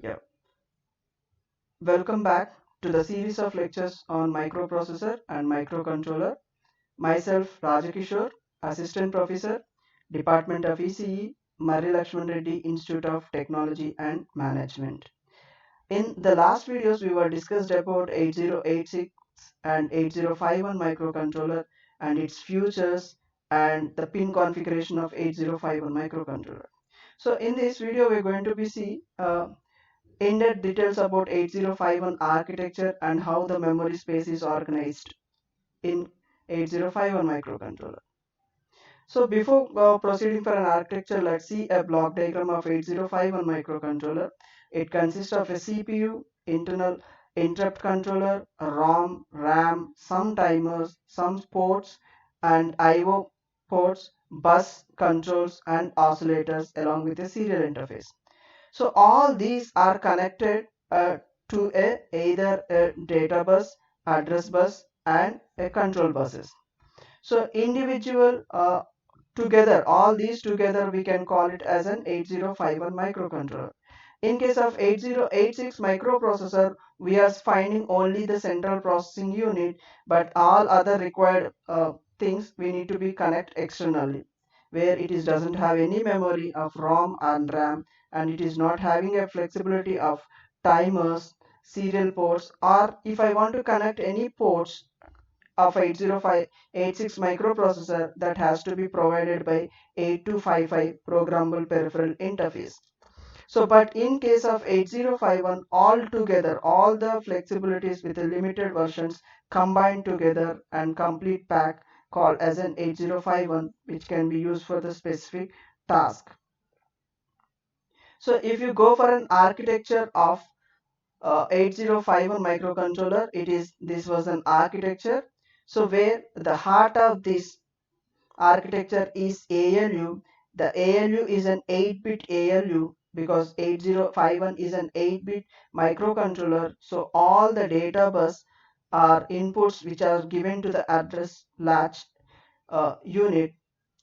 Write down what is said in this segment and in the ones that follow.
Yeah, welcome back to the series of lectures on microprocessor and microcontroller. Myself, Rajakishore, Assistant Professor, Department of ECE, Murray Lakshman Reddy Institute of Technology and Management. In the last videos, we were discussed about 8086 and 8051 microcontroller and its features and the pin configuration of 8051 microcontroller. So in this video, we're going to be see in-depth details about 8051 architecture and how the memory space is organized in 8051 microcontroller. So before proceeding for an architecture, let's see a block diagram of 8051 microcontroller. It consists of a CPU, internal interrupt controller, a ROM, RAM, some timers, some ports, and I/O ports, bus controls, and oscillators along with a serial interface. So all these are connected to either a data bus, address bus, and a control buses. So individual together, all these together, we can call it as an 8051 microcontroller. In case of 8086 microprocessor, we are finding only the central processing unit, but all other required things we need to be connect externally, where it is doesn't have any memory of ROM and RAM, and it is not having a flexibility of timers, serial ports, or if I want to connect any ports of 8086 microprocessor, that has to be provided by 8255 programmable peripheral interface. So but in case of 8051, all together, all the flexibilities with the limited versions combined together and complete pack called as an 8051, which can be used for the specific task. So if you go for an architecture of 8051 microcontroller, this was an architecture. So where the heart of this architecture is ALU. The ALU is an 8-bit ALU because 8051 is an 8-bit microcontroller. So all the data bus are inputs which are given to the address latch unit.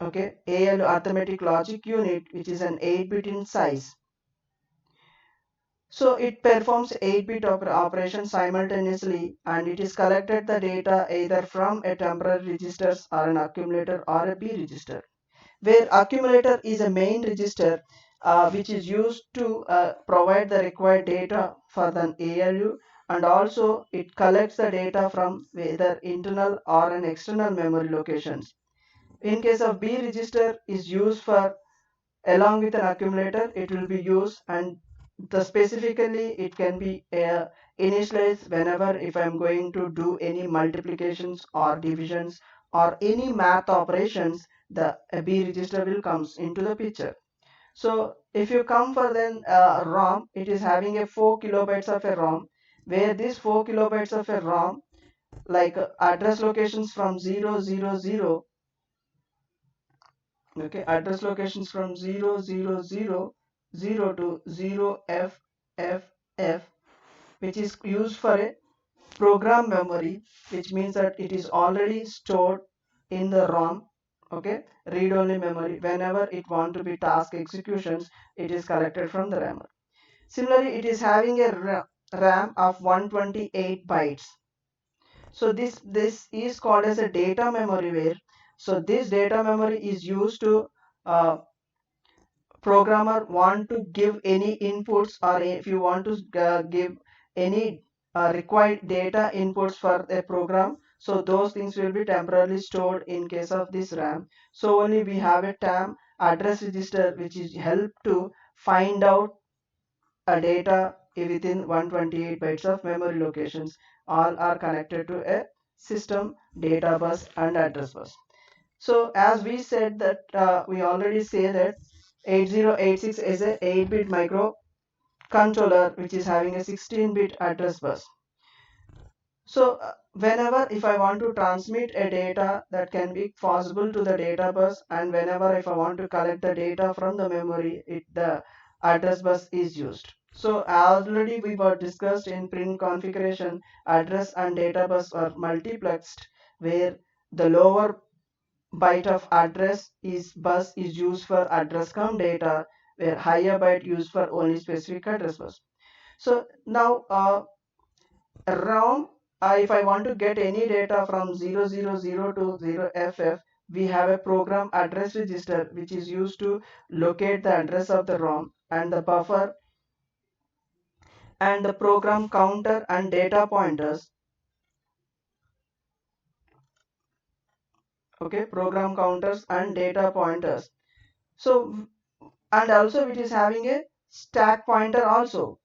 Okay, ALU arithmetic logic unit, which is an 8-bit in size. So it performs 8-bit operation simultaneously, and it is collected the data either from a temporary registers or an accumulator or a B register, where accumulator is a main register which is used to provide the required data for the ALU, and also it collects the data from either internal or an external memory locations. In case of B register is used for along with an accumulator, it will be used, and the specifically it can be initialized whenever if I'm going to do any multiplications or divisions or any math operations, the B register will comes into the picture. So if you come for then ROM, it is having a 4 kilobytes of a ROM, where this 4 kilobytes of a ROM, like address locations from 000, okay, address locations from 000 to 0FFF, which is used for a program memory, which means that it is already stored in the ROM. Okay, read only memory. Whenever it want to be task executions, it is collected from the RAM. Similarly, it is having a RAM of 128 bytes. So this is called as a data memory, where so this data memory is used to uh, programmer want to give any inputs, or if you want to give any required data inputs for a program, so those things will be temporarily stored in case of this RAM. So only we have a TAM address register which is help to find out a data within 128 bytes of memory locations. All are connected to a system data bus and address bus. So as we said that we already say that 8086 is a 8-bit microcontroller which is having a 16-bit address bus. So whenever if I want to transmit a data, that can be possible to the data bus, and whenever if I want to collect the data from the memory, the address bus is used. So already we were discussed in print configuration, address and data bus are multiplexed, where the lower byte of address is bus is used for address come data, where higher byte used for only specific address bus. So now ROM, if I want to get any data from 000 to 0FF, we have a program address register which is used to locate the address of the ROM, and the buffer and the program counter and data pointers. Okay, program counters and data pointers. So, and also it is having a stack pointer also.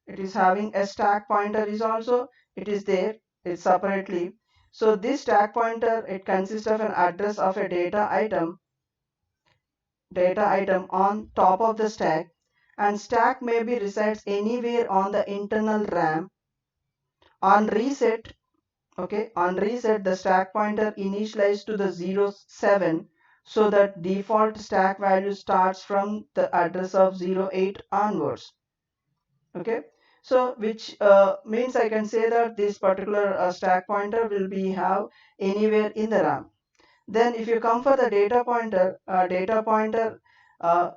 It is having a stack pointer is also, it is there, it's separately. So this stack pointer, it consists of an address of a data item on top of the stack, and stack may be resides anywhere on the internal RAM. On reset, okay, on reset the stack pointer initialized to the 07, so that default stack value starts from the address of 08 onwards. Okay, so which means I can say that this particular stack pointer will be have anywhere in the RAM. Then if you come for the data pointer uh,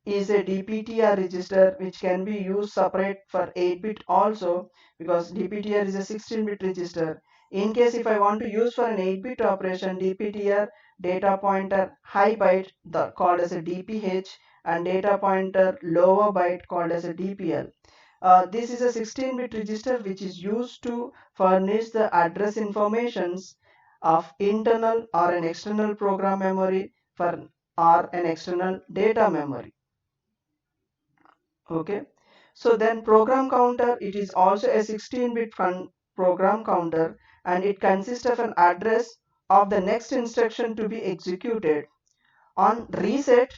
is a DPTR register which can be used separate for 8-bit also, because DPTR is a 16-bit register. In case if I want to use for an 8-bit operation, DPTR data pointer high byte called as a DPH, and data pointer lower byte called as a DPL. This is a 16-bit register which is used to furnish the address informations of internal or an external program memory for or an external data memory. Okay, so then program counter, it is also a 16-bit program counter, and it consists of an address of the next instruction to be executed. On reset,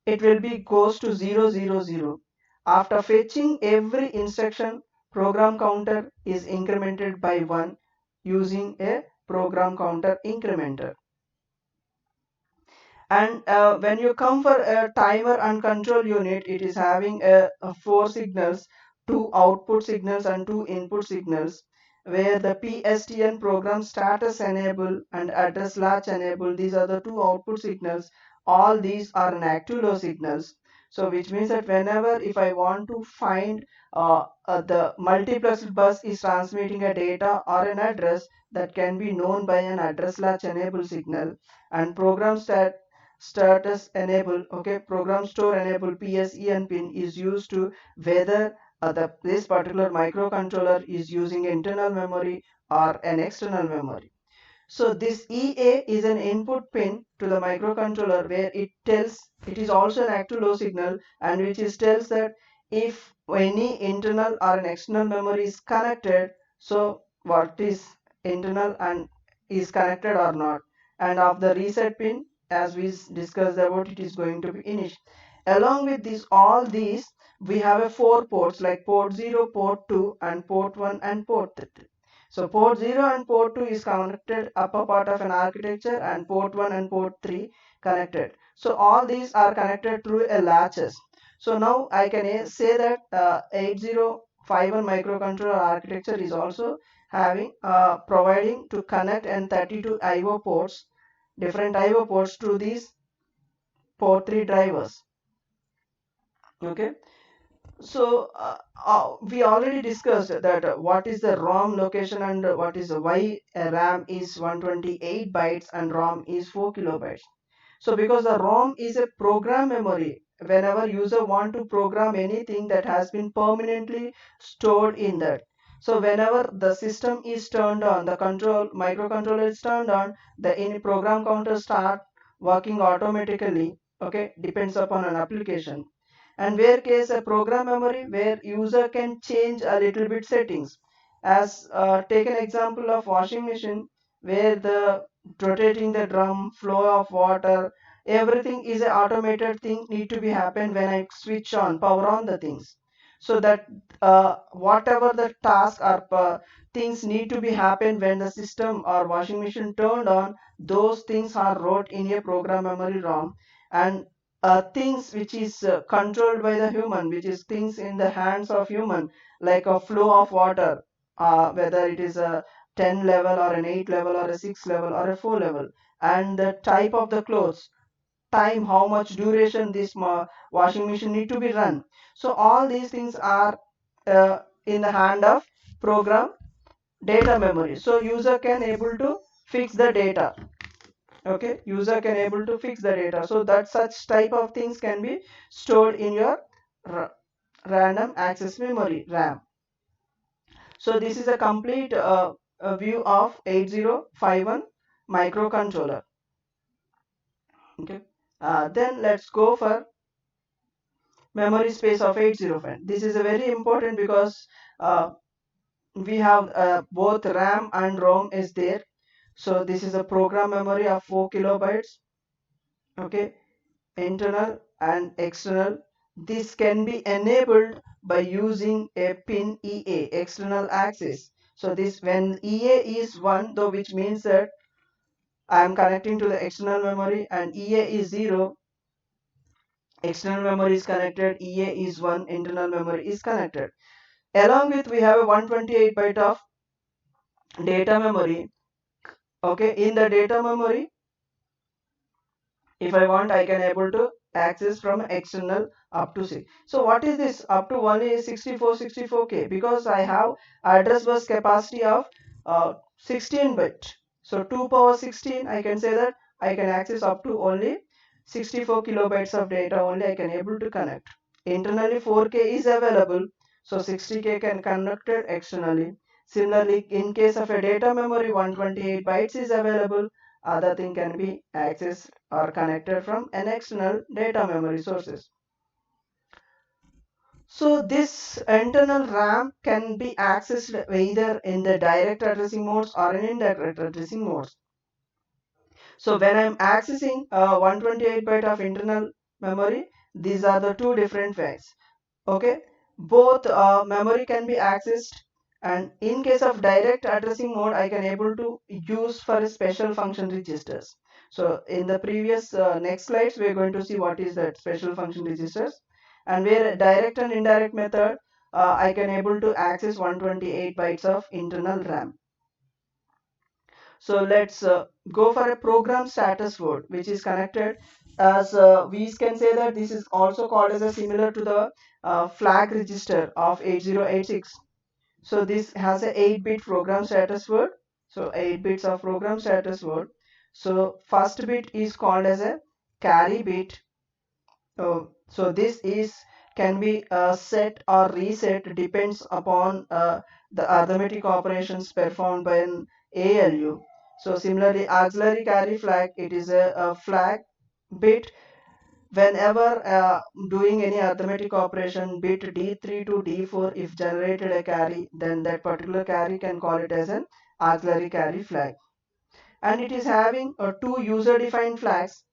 it will be goes to 000. After fetching every instruction, program counter is incremented by 1 using a program counter incrementer. And when you come for a timer and control unit, it is having a 4 signals, 2 output signals and 2 input signals, where the PSTN program status enable and address latch enable, these are the 2 output signals. All these are an active low signals. So which means that whenever if I want to find the multiplex bus is transmitting a data or an address, that can be known by an address latch enable signal. And program status enable, okay, program store enable PSEN pin is used to whether this particular microcontroller is using internal memory or an external memory. So this EA is an input pin to the microcontroller, where it tells, it is also an active low signal, and which is tells that if any internal or an external memory is connected, so what is internal and is connected or not. And of the reset pin, as we discussed about, it is going to be init. Along with this, all these, we have a 4 ports like port 0, port 2, and port 1 and port 3. So port 0 and port 2 is connected upper part of an architecture, and port 1 and port 3 connected. So all these are connected through a latches. So now I can say that 8051 microcontroller architecture is also having providing to connect and 32 IO ports, different IO ports to these port 3 drivers. Okay. So we already discussed that what is the ROM location and what is why RAM is 128 bytes and ROM is 4 kilobytes. So because the ROM is a program memory, whenever user want to program anything, that has been permanently stored in that. So whenever the system is turned on, the control microcontroller is turned on, the in program counter start working automatically. Okay, depends upon an application. And where case a program memory where user can change a little bit settings, as take an example of washing machine, where the rotating the drum, flow of water, everything is an automated thing need to be happen when I switch on power on the things. So that whatever the task or things need to be happen when the system or washing machine turned on, those things are wrote in a program memory ROM. And things which is controlled by the human, which is things in the hands of human, like a flow of water, whether it is a 10 level or an 8 level or a 6 level or a 4 level, and the type of the clothes, time, how much duration this washing machine need to be run. So all these things are in the hand of program data memory. So user can able to fix the data. Okay, user can able to fix the data. So that such type of things can be stored in your random access memory, RAM. So this is a complete view of 8051 microcontroller. Okay, then let's go for memory space of 805. This is a very important because we have both RAM and ROM is there. So this is a program memory of 4 kilobytes. Okay, internal and external. This can be enabled by using a pin EA, external access. So this, when EA is 1, though, which means that I am connecting to the external memory, and EA is 0, external memory is connected, EA is 1, internal memory is connected. Along with, we have a 128 byte of data memory. Okay, in the data memory, if I want, I can able to access from external up to 6. So what is this? Up to 1 is 64K, because I have address bus capacity of 16 bit. So 2 power 16, I can say that I can access up to only 64 kilobytes of data only I can able to connect. Internally 4K is available, so 60K can connected externally. Similarly, in case of a data memory, 128 bytes is available. Other thing can be accessed or connected from an external data memory sources. So this internal RAM can be accessed either in the direct addressing modes or in indirect addressing modes. So when I'm accessing 128 byte of internal memory, these are the two different ways. Okay, both memory can be accessed, and in case of direct addressing mode, I can able to use for a special function registers. So in the previous next slides, we're going to see what is that special function registers, and where direct and indirect method, I can able to access 128 bytes of internal RAM. So let's go for a program status word, which is connected as we can say that this is also called as a similar to the flag register of 8086. So this has a 8-bit program status word. So 8 bits of program status word. So first bit is called as a carry bit. So this is can be set or reset depends upon the arithmetic operations performed by an ALU. So similarly, auxiliary carry flag, it is a flag bit whenever doing any arithmetic operation, bit D3 to D4, if generated a carry, then that particular carry can call it as an auxiliary carry flag. And it is having two user defined flags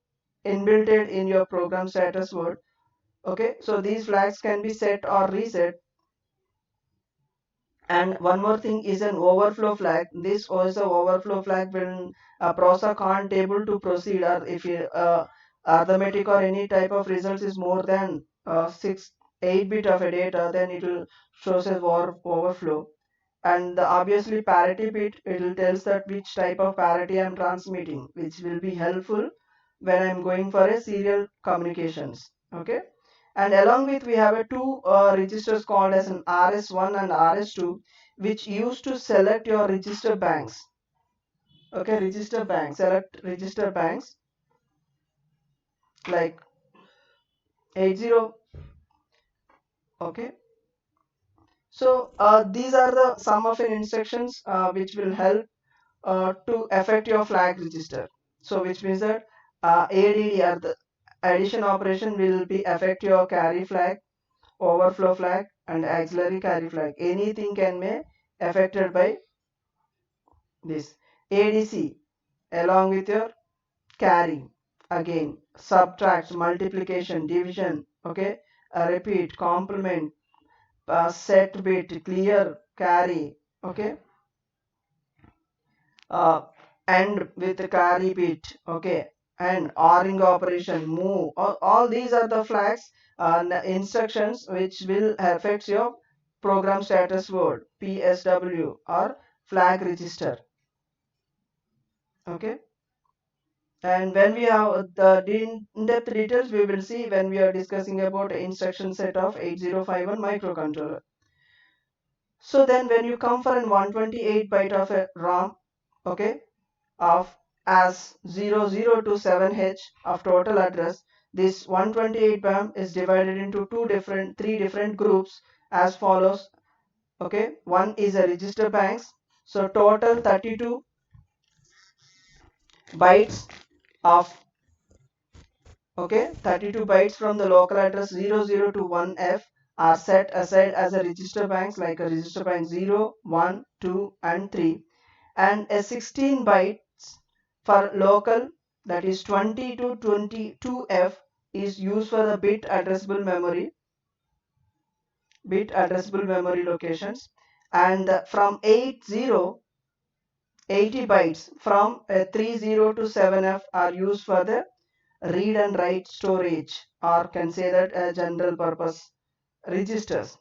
inbuilt in your program status word. Okay, so these flags can be set or reset. And one more thing is an overflow flag. This was the overflow flag when a processor can't able to proceed, or if arithmetic or any type of results is more than 8 bit of a data, then it will shows as overflow. And the obviously parity bit, it will tells that which type of parity I am transmitting, which will be helpful when I am going for a serial communications. Okay, and along with, we have a two registers called as an RS1 and RS2, which used to select your register banks. Okay, register banks, select register banks like 80. Okay, so these are the some of the instructions which will help to affect your flag register. So which means that ADD, or the addition operation, will be affect your carry flag, overflow flag, and auxiliary carry flag. Anything can be affected by this. ADC along with your carry, again subtract, multiplication, division. Okay, repeat, complement, set bit, clear, carry. Okay, uh, and with the carry bit. Okay, and ORing operation, move, all these are the flags, instructions which will affect your program status word, PSW, or flag register. Okay, and when we have the in-depth details, we will see when we are discussing about instruction set of 8051 microcontroller. So then when you come for an 128 byte of a ROM, okay, of as 00 to 7H of total address, this 128 BAM is divided into three different groups as follows. Okay, one is a register banks. So total 32 bytes of, okay, 32 bytes from the local address 00 to 1F are set aside as a register banks, like a register bank 0, 1, 2 and 3, and a 16 bytes for local, that is 20 to 22F, is used for the bit addressable memory locations, and from 80 bytes from 30 to 7F are used for the read and write storage, or can say that general purpose registers.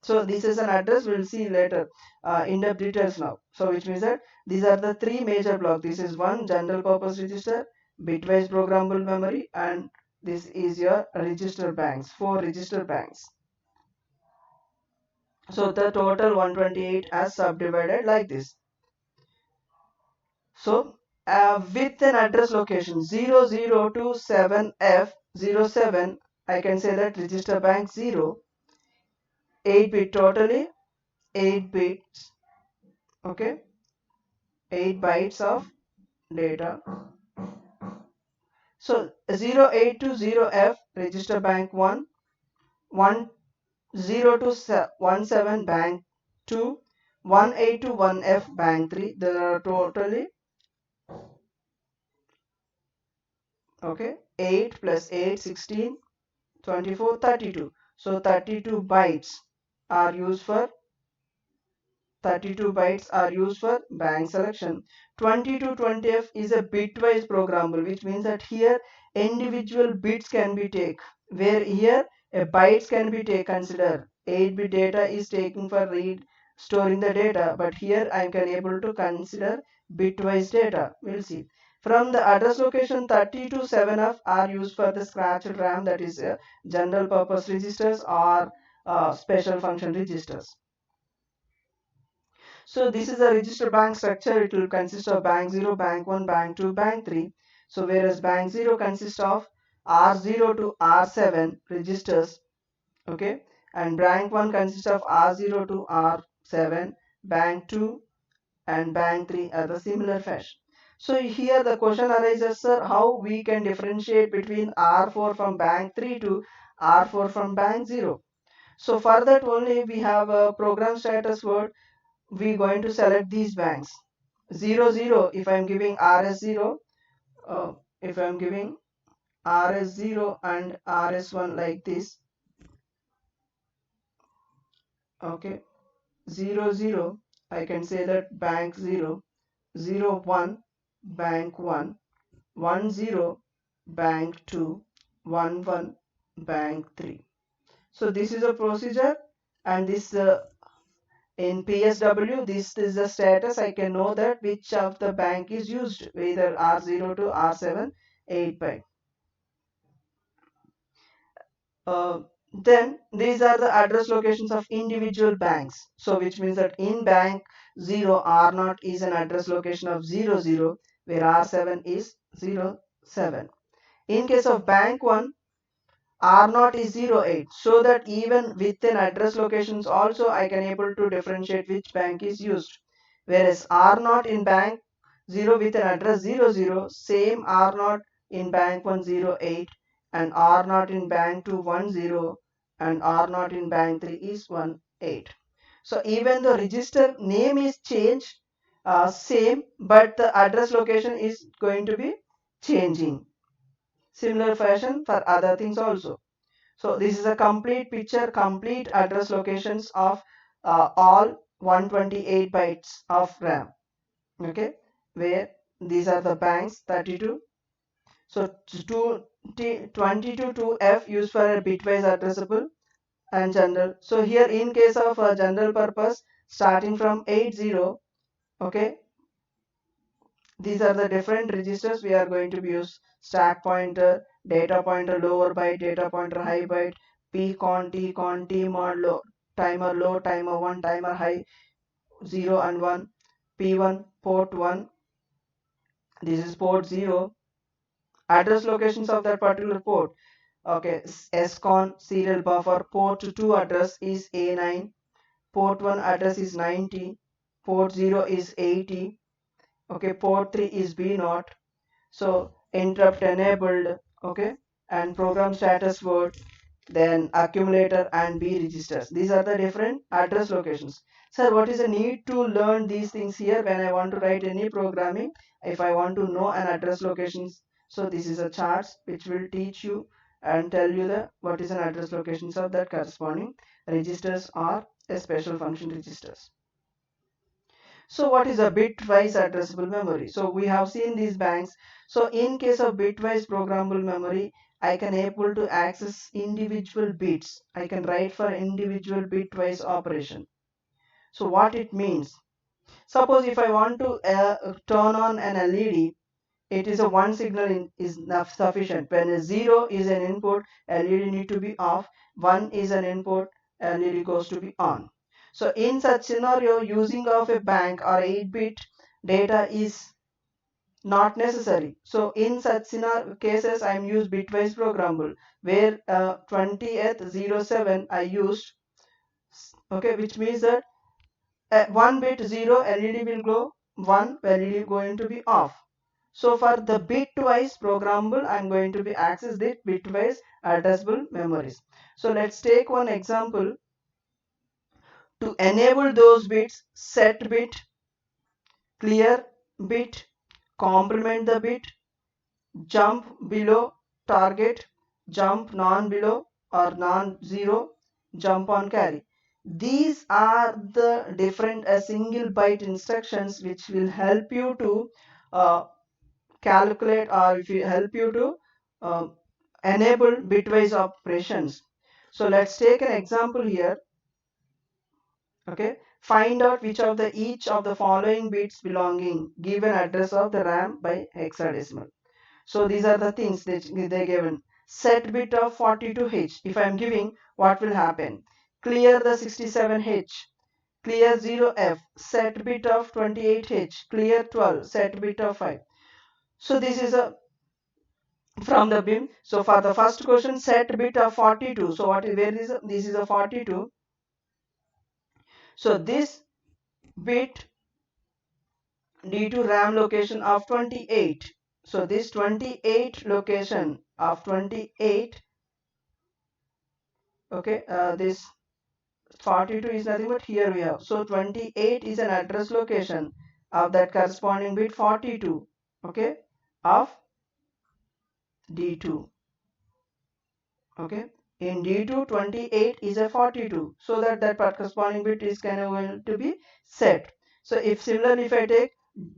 So this is an address, we'll see later in depth details now. So which means that these are the three major blocks. This is one general purpose register, bitwise programmable memory, and this is your register banks, 4 register banks. So the total 128 as subdivided like this. So with an address location 00 to 7F07, I can say that register bank 0, 8 bit totally, 8 bits, okay, 8 bytes of data. So 08 to 0F register bank 1, 10 to 17 bank 2, 18 to 1F bank 3. There are totally, okay, 8 plus 8 16, 24, 32. So 32 bytes are used for 32 bytes are used for bank selection. 20 to 20F is a bitwise programmable, which means that here individual bits can be taken, where here a bytes can be considered. 8-bit data is taken for read, storing the data, but here I can able to consider bitwise data. We'll see. From the address location 30 to 7F are used for the scratched RAM, that is general purpose registers or special function registers. So this is a register bank structure. It will consist of bank 0, bank 1, bank 2, bank 3. So whereas bank 0 consists of R0 to R7 registers, okay, and bank 1 consists of R0 to R7, bank 2 and bank 3 are the similar fashion. So here the question arises, sir, how we can differentiate between R4 from bank 3 to R4 from bank 0. So for that only we have a program status word. We going to select these banks 00 if I'm giving rs0, if I'm giving rs0 and rs1 like this, okay, 00 I can say that bank 0, 01 bank 1, 10 bank 2, 11 bank 3. So this is a procedure, and this in PSW, this is the status. I can know that which of the bank is used, either R0 to R7, 8 byte. Then these are the address locations of individual banks. So which means that in bank 0, R0 is an address location of 00, where R7 is 07. In case of bank 1, R0 is 08. So that even within address locations also I can able to differentiate which bank is used. Whereas R0 in bank 0 with an address 00, same R0 in bank 108, and R0 in bank 2 10, and R0 in bank 3 is 18. So even the register name is changed, same, but the address location is going to be changing. Similar fashion for other things also. So this is a complete picture, complete address locations of all 128 bytes of RAM. Okay, where these are the banks 32. So 22 to F used for a bitwise addressable and general. So here in case of general purpose, starting from 80, okay, these are the different registers we are going to use: stack pointer, data pointer, lower byte, data pointer, high byte, pcon, tcon, tmod, low. timer low, timer 1, timer high, 0 and 1, P1, port 1, this is port 0, address locations of that particular port. Okay, SCON serial buffer, port 2 address is A9, port 1 address is 90, port 0 is 80, okay, port 3 is B0. So interrupt enabled, okay, and program status word, then accumulator and B registers. These are the different address locations. Sir, what is the need to learn these things here when I want to write any programming? If I want to know an address locations, so this is a chart which will teach you and tell you the what is an address locations of that corresponding registers or a special function registers. So what is a bitwise addressable memory? So we have seen these banks. So in case of bitwise programmable memory, I can able to access individual bits. I can write for individual bitwise operation. So what it means? Suppose if I want to turn on an LED, it is a one signal is enough sufficient. When a 0 is an input, LED need to be off. 1 is an input, LED goes to be on. So in such scenario, using of a bank or 8-bit data is not necessary. So in such scenario cases, I am used bitwise programmable, where 20th 07 I used, okay, which means that 1 bit 0 LED will glow, 1 LED going to be off. So for the bitwise programmable, I'm going to be access the bitwise addressable memories. So let's take one example. To enable those bits, set bit, clear bit, complement the bit, jump below target, jump non below or non-zero, jump on carry. These are the different single byte instructions which will help you to calculate or if you help you to uh, enable bitwise operations. So let's take an example here. Okay, find out which of the each of the following bits belonging given address of the RAM by hexadecimal. So these are the things that they given. Set bit of 42H. If I am giving, what will happen? Clear the 67H. Clear 0F. Set bit of 28H. Clear 12. Set bit of 5. So this is a from the BIM. So for the first question, set bit of 42. So what is where is this is a 42. So this bit D2 RAM location of 28. So this 28 location of 28. Okay, this 42 is nothing but here we have. So 28 is an address location of that corresponding bit 42. Okay, of D2. Okay, in D2 28 is a 42, so that corresponding bit is going to be set. So if similarly if I take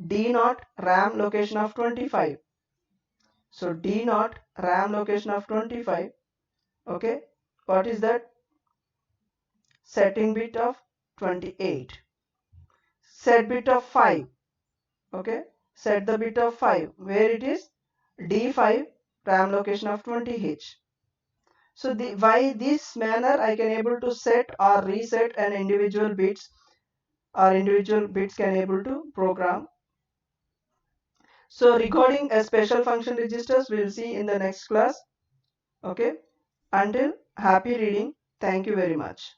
D0 RAM location of 25, so D0 RAM location of 25, okay, what is that? Setting bit of 28, set bit of 5, okay, set the bit of 5 where it is D5 RAM location of 20H. So by this manner I can able to set or reset an individual bits or individual bits can able to program. So regarding a special function registers we will see in the next class. Okay, until happy reading. Thank you very much.